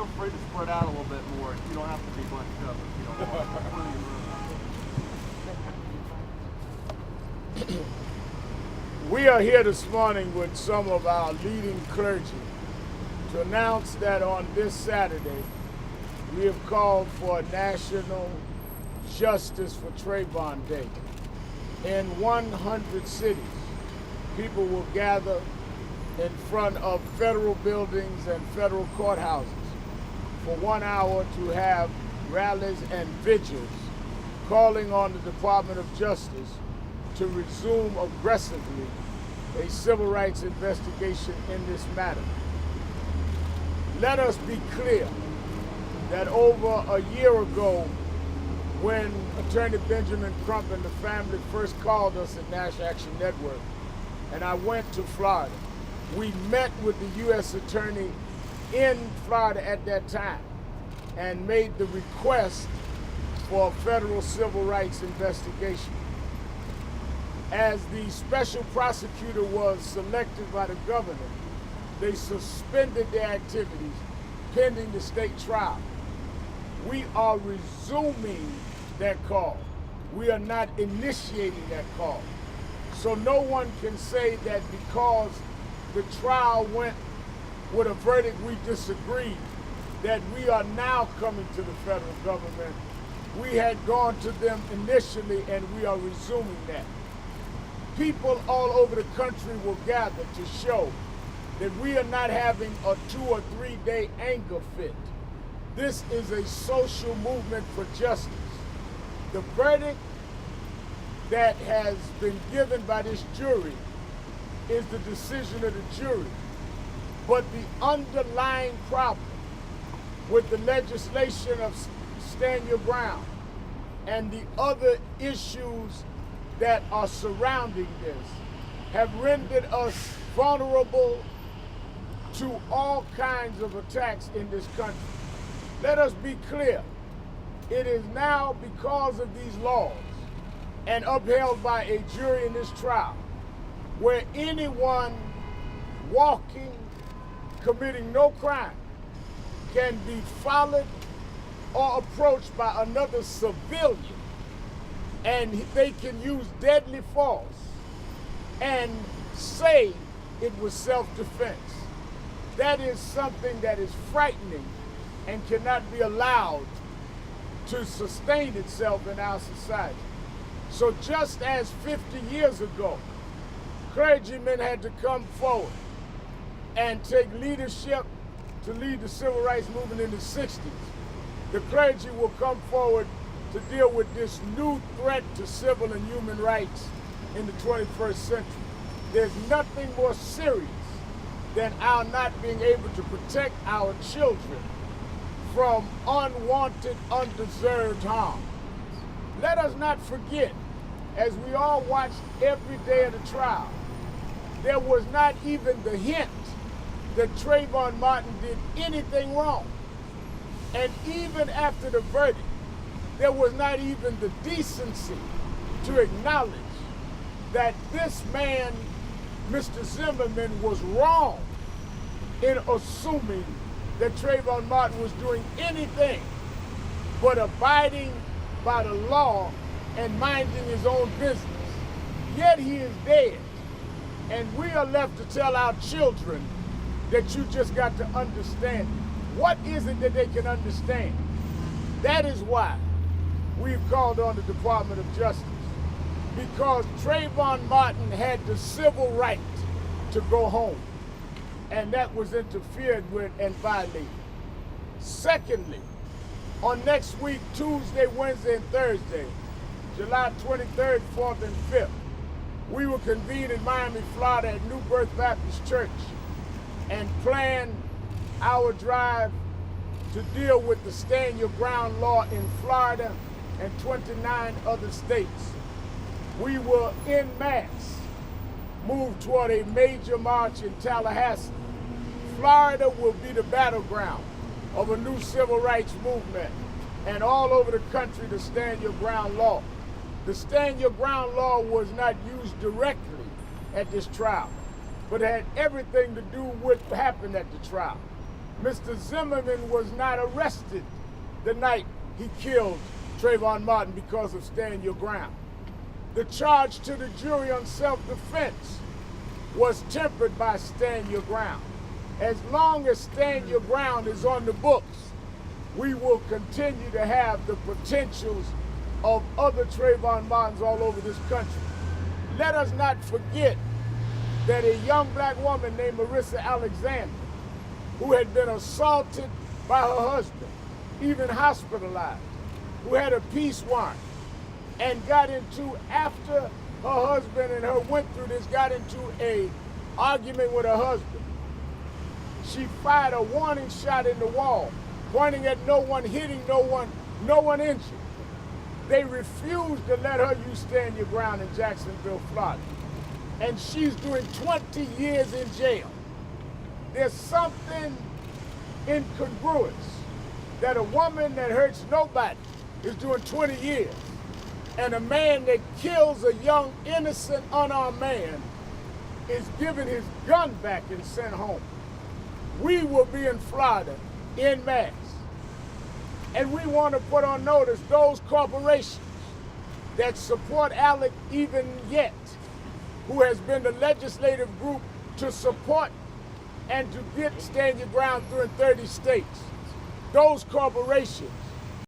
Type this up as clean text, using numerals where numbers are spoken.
feel free to spread out a little bit more. You don't have to be bunched up if you don't want. Plenty of room. We are here this morning with some of our leading clergy to announce that on this Saturday, we have called for a national Justice for Trayvon Day. In 100 cities, people will gather in front of federal buildings and federal courthouses for 1 hour to have rallies and vigils calling on the Department of Justice to resume aggressively a civil rights investigation in this matter. Let us be clear that over a year ago, when Attorney Benjamin Crump and the family first called us at National Action Network, and I went to Florida, we met with the U.S. Attorney in Florida at that time and made the request for a federal civil rights investigation. As the special prosecutor was selected by the governor, they suspended their activities pending the state trial. We are resuming that call. We are not initiating that call. So no one can say that because the trial went with a verdict we disagreed, that we are now coming to the federal government. We had gone to them initially and we are resuming that. People all over the country will gather to show that we are not having a 2 or 3 day anger fit. This is a social movement for justice. The verdict that has been given by this jury is the decision of the jury. But the underlying problem with the legislation of Stand Your Ground and the other issues that are surrounding this have rendered us vulnerable to all kinds of attacks in this country. Let us be clear. It is now because of these laws and upheld by a jury in this trial where anyone walking, committing no crime, can be followed or approached by another civilian, and they can use deadly force and say it was self-defense. That is something that is frightening and cannot be allowed to sustain itself in our society. So just as 50 years ago, clergymen had to come forward and take leadership to lead the civil rights movement in the 60s, the clergy will come forward to deal with this new threat to civil and human rights in the 21st century. There's nothing more serious than our not being able to protect our children from unwanted, undeserved harm. Let us not forget, as we all watched every day of the trial, there was not even the hint that Trayvon Martin did anything wrong. And even after the verdict, there was not even the decency to acknowledge that this man, Mr. Zimmerman, was wrong in assuming that Trayvon Martin was doing anything but abiding by the law and minding his own business. Yet he is dead. And we are left to tell our children that you just got to understand it. What is it that they can understand? That is why we've called on the Department of Justice, because Trayvon Martin had the civil right to go home, and that was interfered with and violated. Secondly, on next week, Tuesday, Wednesday, and Thursday, July 23rd, 4th, and 5th, we will convene in Miami, Florida at New Birth Baptist Church and plan our drive to deal with the Stand Your Ground law in Florida and 29 other states. We will en masse move toward a major march in Tallahassee. Florida will be the battleground of a new civil rights movement, and all over the country, the Stand Your Ground law. The Stand Your Ground law was not used directly at this trial, but had everything to do with what happened at the trial. Mr. Zimmerman was not arrested the night he killed Trayvon Martin because of stand your ground. The charge to the jury on self-defense was tempered by stand your ground. As long as stand your ground is on the books, we will continue to have the potentials of other Trayvon Martins all over this country. Let us not forget that a young black woman named Marissa Alexander, who had been assaulted by her husband, even hospitalized, who had a peace warrant, and got into, after her husband and her went through this, got into a argument with her husband. She fired a warning shot in the wall, pointing at no one, hitting no one injured. They refused to let her use stand your ground in Jacksonville, Florida. And she's doing 20 years in jail. There's something incongruous that a woman that hurts nobody is doing 20 years, and a man that kills a young, innocent, unarmed man is given his gun back and sent home. We will be in Florida en masse. And we want to put on notice those corporations that support Alec even yet, who has been the legislative group to support and to get stand your ground through in 30 states. Those corporations